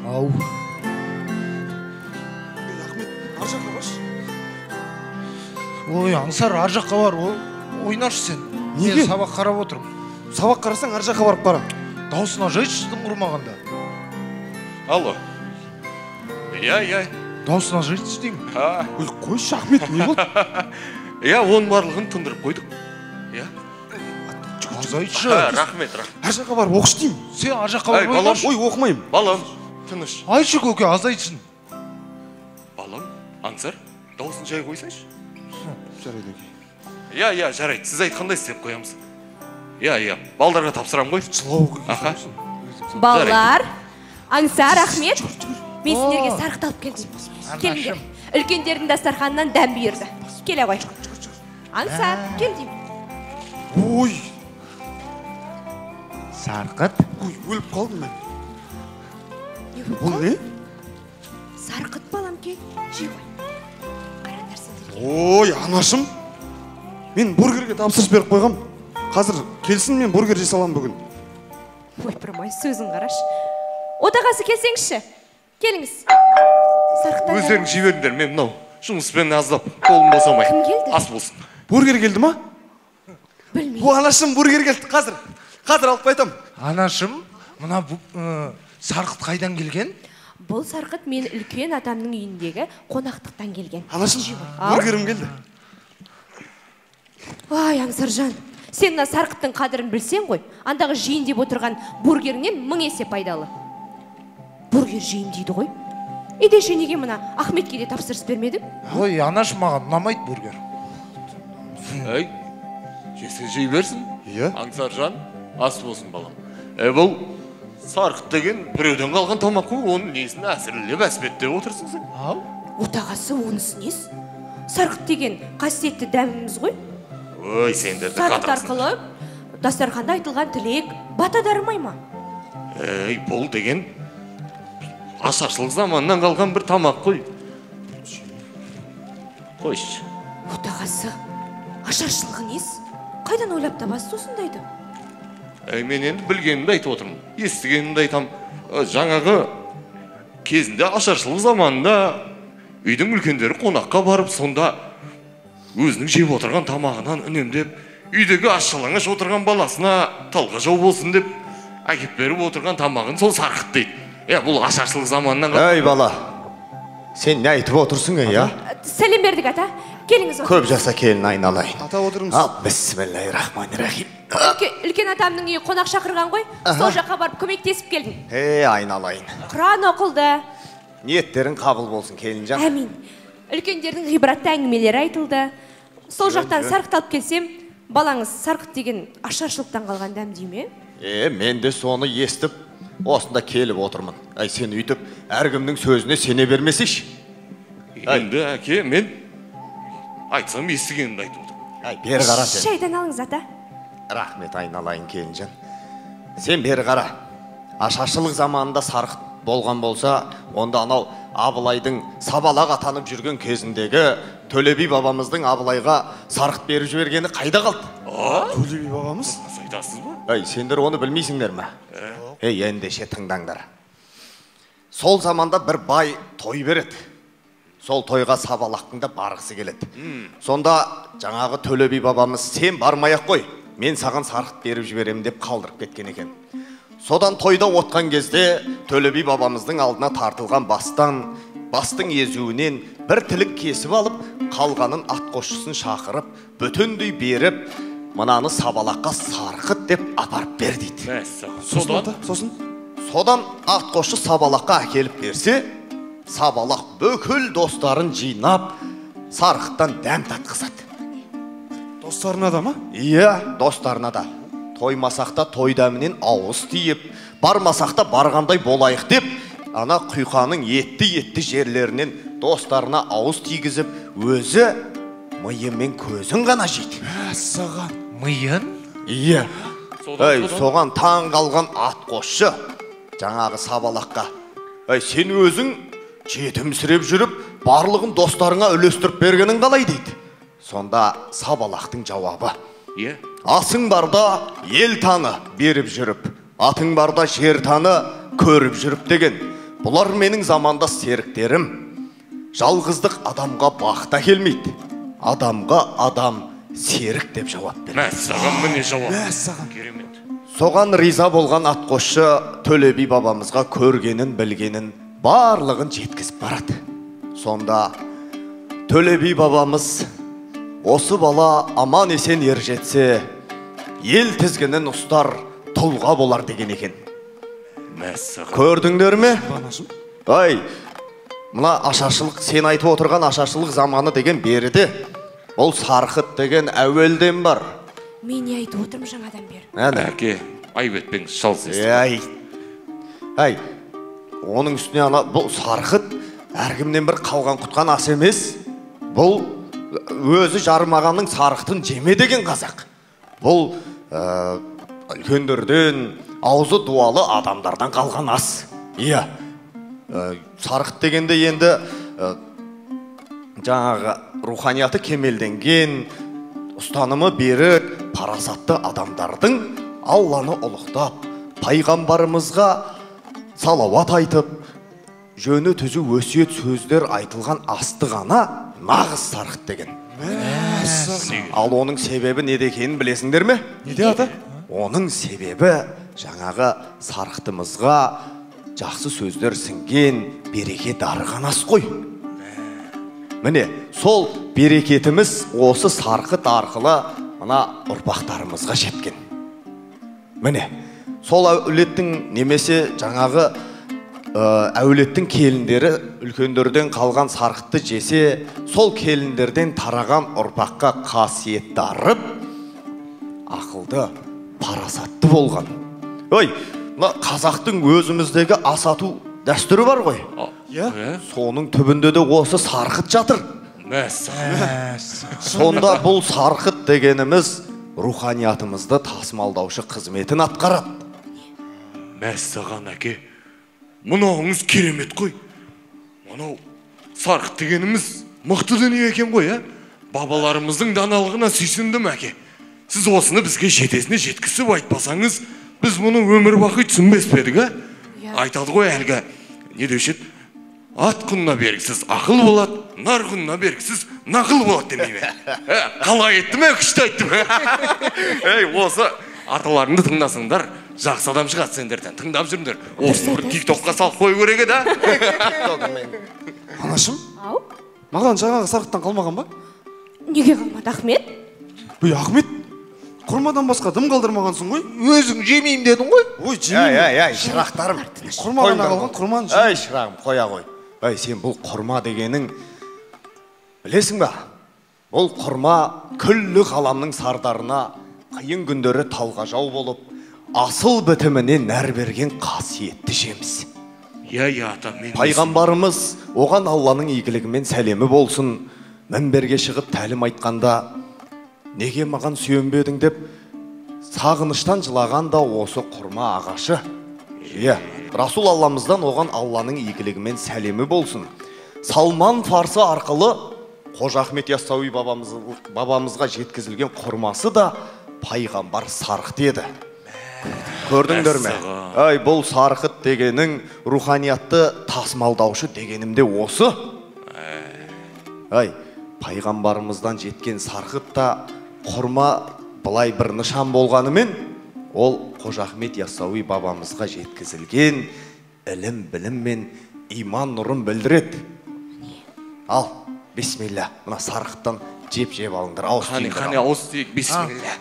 Ау. Ахмет, ар жаққа баршы. Ой, Аңсар, ар жаққа бар, ойнашы сен. Неге? Мен сабақ қарап отырмын. Сабақ қарасаң ар жаққа барып бара. Даусына жайшы тым құрмағанда. Алло. Я. Даусына жайшы деймін. Ой, қойшы Ахмет, не болды? Я, оның барлығын тындырып қойдық. Я. Азайтшы. Рахмет. Ар жаққа барып оқыш деймін. Сен ар жаққа бар, балам. ойнашы. Ой, оқымайым. Балам, тыныш. Айтшы көке, азайтсын. Балам, Аңсар, даусын жай қойсайшы. Жарайды. Я, жарайды. Сіз айтқандай істеп қоямыз. Я, балдарға тапсырам ғой. Жылау. Аха. Балалар, Аңсар, Ахмет, мен сендерге сарқыт алып келдім. Келіңдер. Үлкендердің дастарханынан дәм бұйырды. Келе ғой. Аңсар, кел деймін. Ой, Сарқыт. ой, өліп қалдым мен. Бұл Бұл не? Сарқыт балам, кел. Жей ғой. Қараңдар сендерге. Ой, анашым. Мен бургерге тапсырыс беріп қойғам. Қазір келсін, мен бургер жей салам бүгін. Ойпырмай, сөзін қараш. Отағасы келсеңізші. Келіңіз. Сарқыттан Өздерің жей беріңдер, мен мынау жұмыспен аздап, қолым босамай. Кім келді? Ас болсын. Бургер келді ма? Білмеймін. О, анашым, бургер келді. Қазір алып қайтам. Анашым, мына Сарқыт қайдан келген? Бұл Сарқыт мен үлкен атамның үйіндегі қонақтықтан келген. Анашым, бургерім келді. Ай, Аңсаржан, сен мына Сарқыттың қадірін білсең ғой, андағы жейін деп отырған бургеріңнен 1000 есе пайдалы. Бургер жейім дейді ғой. Едеше неге мына Ахметке де тапсырыс бермедің? Ой, анашым, маған ұнамайды бургер. Әй, жесе жей берсін. Иә. Аңсаржан, ас болсын балам. Бұл Сарқыт деген біреуден қалған тамақ қой, оның несін әсірілеп әспеттеп отырсың сен. Ау? Отағасы онысы нес? Сарқыт деген қасиетті дәміміз ғой. Ой, сендерді Сарқыт қатырасың. арқылы дастарханда айтылған тілек бата дарымай ма? Бұл деген ашаршылық заманнан қалған бір тамақ қой. Қойшы. Отағасы, ашаршылығы нес? Қайдан ойлап табасыз осындайды? Мен енді білгенімді айтып отырмын. Естігенімді айтам. Жаңағы кезінде ашаршылық заманында үйдің үлкендері қонаққа барып, сонда өзінің жеп отырған тамағынан үнемдеп, үйдегі аш-жалаңаш отырған баласына талға жау болсын деп әкеп беріп отырған тамағын сол Сарқыт дейді. Бұл ашаршылық заманынан Әй бала, сен не айтып отырсың я? Сәлем бердік ата. Келіңіз отыр. Көп жаса келін айналайын. Ата отырыңыз. Ал, бисмиллахиррахманиррахим. Үлкен атамның үйі қонақ шақырған ғой. Сол жаққа барып көмектесіп келдім. Айналайын. Құран оқылды. Ниеттерің қабыл болсын келінжан. Әмин. Үлкендердің ғибратты әңгімелері айтылды. Сол жақтан Сарқыт алып келсем, балаңыз Сарқыт деген ашаршылықтан қалған дәм дей ме? Мен де соны естіп, осында келіп отырмын. Сен үйтіп, әркімнің сөзіне сене бермесейші. Енді әке, мен айтсам естігенімді айтып отырмын. Бері қара сен. Шайдан алыңыз ата. Рахмет айналайын келінжан. Сен бері қара. Ашаршылық заманында Сарқыт болған болса, онда анау Абылайдың Сабалақ атанып жүрген кезіндегі Төле би бабамыздың Абылайға Сарқыт беріп жібергені қайда қалды? Төле би бабамыз? Айтасыз ба? Сендер оны білмейсіңдер ме? Ендеше тыңдаңдар. Сол заманда бір бай той береді. Сол тойға Сабалақтың да барғысы келеді. Сонда жаңағы Төле би бабамыз сен бармай-ақ қой, мен саған Сарқыт беріп жіберем деп қалдырып кеткен екен. Содан тойда отқан кезде Төле би бабамыздың алдына тартылған бастың езуінен бір тілік кесіп алып, қалғанын атқосшысын шақырып, бүтіндей беріп, мынаны Сабалаққа Сарқыт деп апарып бер дейді. Содан атқосшы Сабалаққа әкеліп берсе, Сабалақ бүкіл достарын жинап, Сарқыттан дәм татқызады. Достарына да ма? Иә, достарына да. Тоймасақта той дәмінен ауыз тиіп, бармасақта барғандай болайық деп, ана құйқаның етті жерлерінен достарына ауыз тигізіп, өзі миы мен көзін ғана жейді. Саған. Миын? Иә. Соған таң қалған атқосшы жаңағы Сабалаққа, сен өзің жетімсіреп жүріп, барлығын достарыңа үлестіріп бергенін қалай дейді. Сонда Сабалақтың жауабы: асың барда ел таны беріп жүріп, атың барда жер таны көріп жүріп деген. Бұлар менің замандас серіктерім. Жалғыздық адамға бақта келмейді. Адамға адам серік деп жауап берді. Мәссаған, міне жауап. Мәссаған. Керемет. Соған риза болған атқосшы Төле би бабамызға көргенін, білгенін барлығын жеткізіп барады. Сонда Төле би бабамыз осы бала аман есен ер жетсе, ел тізгінін ұстар тұлға болар деген екен. Мәссаған. Көрдіңдер ме? Анашым. Ай, мына ашаршылық, сен айтып отырған ашаршылық заманы деген беріде. Ол Сарқыт деген әуелден бар. Мен не айтып отырмын жаңадан бері? Әне. Айып етпеңіз, шалыс естіп. Ай, оның үстіне бұл Сарқыт әркімнен бір қалған құтқан ас емес. Бұл өзі жарымағанның Сарқытын жеме деген қазақ. Бұл үлкендерден, аузы дуалы адамдардан қалған ас. Иә, Сарқыт дегенде енді жаңағы руханияты кемелденген, ұстанымы берік, парасатты адамдардың Алланы ұлықтап, пайғамбарымызға салауат айтып, жөні түзу өсиет сөздер айтылған асты ғана нағыз Сарқыт деген. Ал оның себебі неде екенін білесіңдер ме? Неде ата? Оның себебі жаңағы Сарқытымызға жақсы сөздер сіңген береке дарыған ас қой. Міне, сол берекетіміз осы Сарқыт арқылы мына ұрпақтарымызға жеткен. Міне, сол әулеттің немесе жаңағы әулеттің келіндері үлкендерден қалған Сарқытты жесе, сол келіндерден тараған ұрпаққа қасиет дарып, ақылды, парасатты болған. Ой, мына қазақтың өзіміздегі асату дәстүрі бар ғой. Соның түбінде де осы Сарқыт жатыр. Мәссаған. Сонда бұл Сарқыт дегеніміз руханиятымызды тасымалдаушы қызметін атқарады. Мәссаған әке, мұнауыңыз керемет қой. Мұнау Сарқыт дегеніміз мықты дүние екен ғой, бабаларымыздың даналығына сүйсіндім әке. Сіз осыны бізге жетесіне жеткісіп айтпасаңыз, біз мұны өмір бақи түсінбес педік, айтады ғой әлгі, не деуші еді? Ат құнына бергісіз ақыл болады, нар құнына бергісіз нақыл болады демейме. Қалай еттім, күшті айттым. Осы аталарыңды тыңдасыңдар, жақсы адам шығады сендерден, тыңдап жүріңдер. Осы бір тиктокқа салып қою керек еді. Анашым, Ау? маған жаңағы Сарқыттан қалмаған ба? Неге қалмады, Ахмет? Бұй, Ахмет, құрмадан басқа дым қалдырмағансың ғой? Өзің жемеймін дедің ғой? Ой, жемеймін. Шырақтарым. Құрмағана қалған құрман жемеймін. Ай, шырағым, қоя қой. Ай, сен бұл құрма дегенің білесің ба? Бұл құрма күллі ғаламның сардарына қиын күндері талғажау болып, асыл бітіміне нәр берген қасиетті жеміс. Ата, мен... Пайғамбарымыз оған Алланың игілігімен сәлемі болсын, мінберге шығып тәлім айтқанда, неге маған сүйенбедің деп, сағыныштан жылаған да осы құрма ағашы. Расул Алламыздан оған Алланың игілігімен сәлемі болсын. Салман Фарсы арқылы Қожа Ахмет Яссауи бабамызға жеткізілген құрмасы да пайғамбар Сарқыт еді. Көрдіңдер ме? Ай, бұл Сарқыт дегенің руханиятты тасымалдаушы дегенімде осы. Ай, пайғамбарымыздан жеткен Сарқыт та құрма былай бір нышан болғанымен, ол Қожа Ахмет Яссауи бабамызға жеткізілген ілім, білім мен иман нұрын білдіреді. Ал, бисмилля, мына Сарқыттан жеп алыңдар. Қане, ауыз тиік, бисмилля.